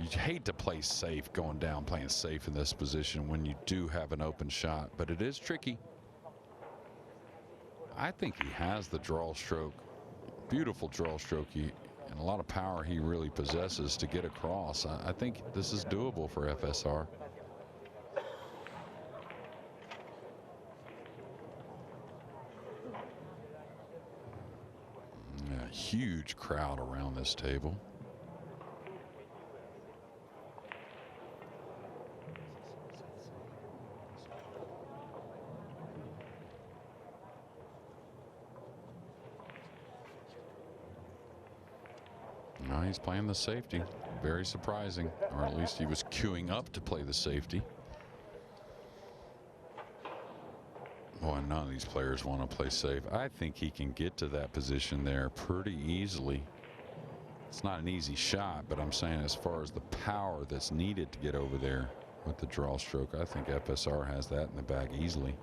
You hate to play safe, going down playing safe in this position when you do have an open shot, but it is tricky. I think he has the draw stroke, beautiful draw stroke, and a lot of power he really possesses to get across. I think this is doable for FSR. Yeah, huge crowd around this table. No, he's playing the safety. Very surprising, or at least he was queuing up to play the safety. Boy, none of these players want to play safe. I think he can get to that position there pretty easily. It's not an easy shot, but I'm saying as far as the power that's needed to get over there with the draw stroke, I think FSR has that in the bag easily.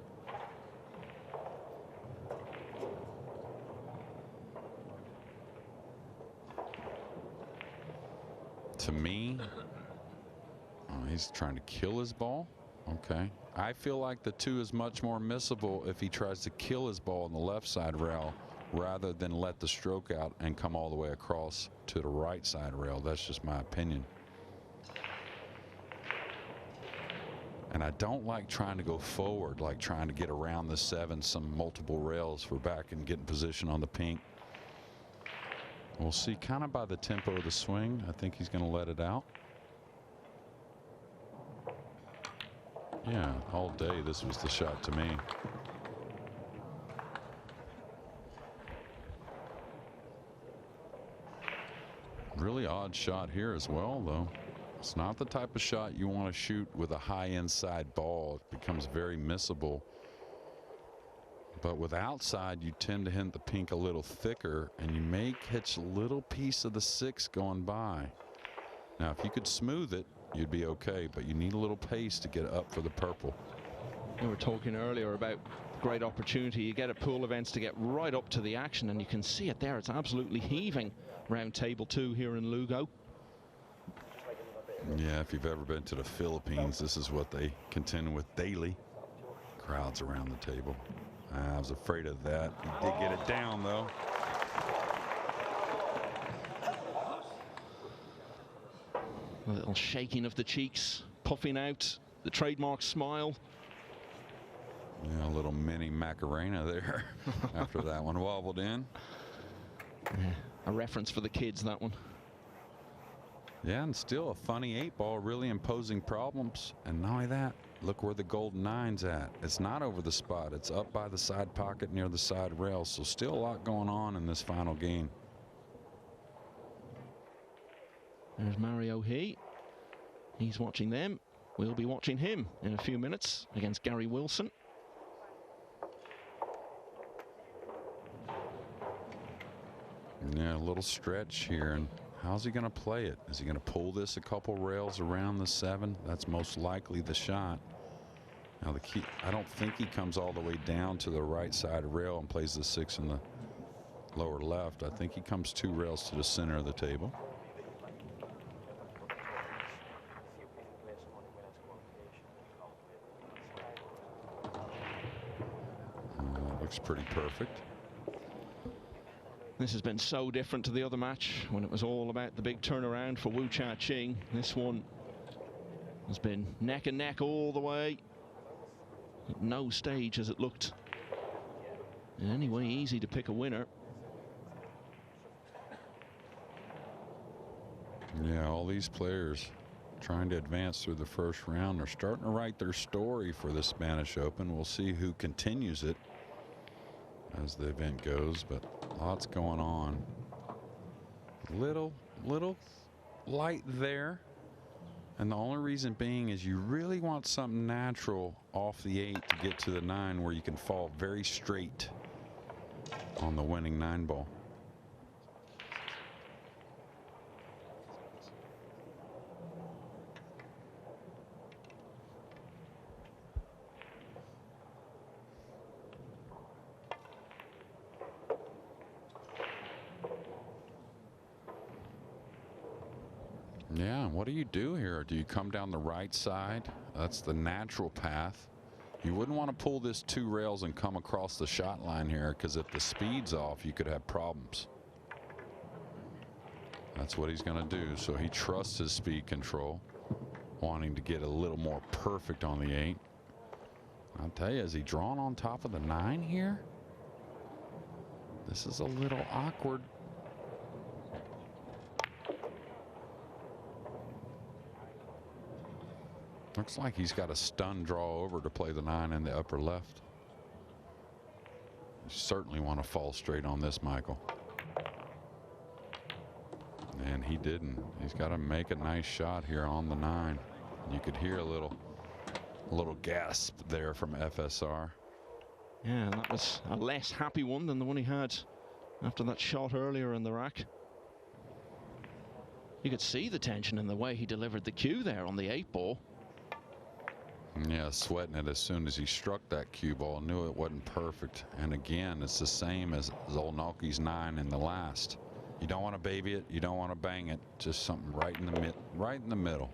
To me, he's trying to kill his ball. Okay. I feel like the 2 is much more missable if he tries to kill his ball on the left side rail rather than let the stroke out and come all the way across to the right side rail. That's just my opinion. And I don't like trying to go forward, like trying to get around the 7, some multiple rails for back and get in position on the pink. We'll see kind of by the tempo of the swing. I think he's going to let it out. Yeah, all day this was the shot to me. Really odd shot here as well, though. It's not the type of shot you want to shoot with a high inside ball. It becomes very missable. But with outside, you tend to hit the pink a little thicker, and you may catch a little piece of the 6 going by. Now, if you could smooth it, you'd be okay, but you need a little pace to get up for the purple. We were talking earlier about great opportunity. You get at pool events to get right up to the action, and you can see it there. It's absolutely heaving around table 2 here in Lugo. Yeah, if you've ever been to the Philippines, this is what they contend with daily. Crowds around the table. I was afraid of that. He did get it down, though. A little shaking of the cheeks, puffing out the trademark smile. Yeah, a little mini Macarena there after that one wobbled in. Yeah, a reference for the kids, that one. Yeah, and still a funny 8-ball, really imposing problems. And not only that, look where the golden 9's at. It's not over the spot. It's up by the side pocket near the side rail. So still a lot going on in this final game. There's Mario He. He's watching them. We'll be watching him in a few minutes against Gary Wilson. Yeah, a little stretch here. And how's he going to play it? Is he going to pull this a couple rails around the 7? That's most likely the shot. Now the key, I don't think he comes all the way down to the right side rail and plays the 6 in the lower left. I think he comes 2 rails to the center of the table. Looks pretty perfect. This has been so different to the other match when it was all about the big turnaround for Wu Cha-Ching. This one has been neck and neck all the way. At no stage has it looked in any way easy to pick a winner. Yeah, all these players trying to advance through the first round are starting to write their story for the Spanish Open. We'll see who continues it as the event goes, but lots going on. Little light there, and the only reason being is you really want something natural off the 8 to get to the 9 where you can fall very straight on the winning 9 ball. Yeah, what do you do here? Do you come down the right side? That's the natural path. You wouldn't want to pull this 2 rails and come across the shot line here, because if the speed's off, you could have problems. That's what he's going to do. So he trusts his speed control, wanting to get a little more perfect on the 8. I'll tell you, is he drawn on top of the 9 here? This is a little awkward. Looks like he's got a stun draw over to play the 9 in the upper left. You certainly want to fall straight on this, Michael. And he didn't. He's got to make a nice shot here on the 9. You could hear a little gasp there from FSR. Yeah, that was a less happy one than the one he had after that shot earlier in the rack. You could see the tension in the way he delivered the cue there on the 8 ball. Yeah, sweating it as soon as he struck that cue ball. Knew it wasn't perfect. And again, it's the same as Szolnoki's 9 in the last. You don't want to baby it. You don't want to bang it. Just something right in the middle.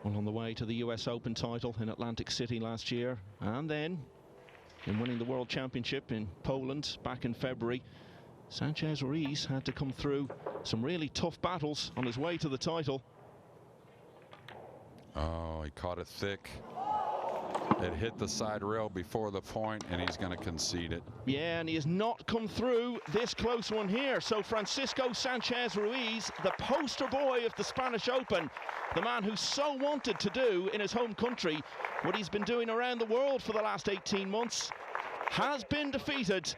Well, on the way to the US Open title in Atlantic City last year, and then in winning the World Championship in Poland back in February, Sanchez Ruiz had to come through some really tough battles on his way to the title. Oh, he caught it thick. It hit the side rail before the point, and he's going to concede it. Yeah, and he has not come through this close one here. So Francisco Sanchez Ruiz, the poster boy of the Spanish Open, the man who so wanted to do in his home country what he's been doing around the world for the last 18 months, has been defeated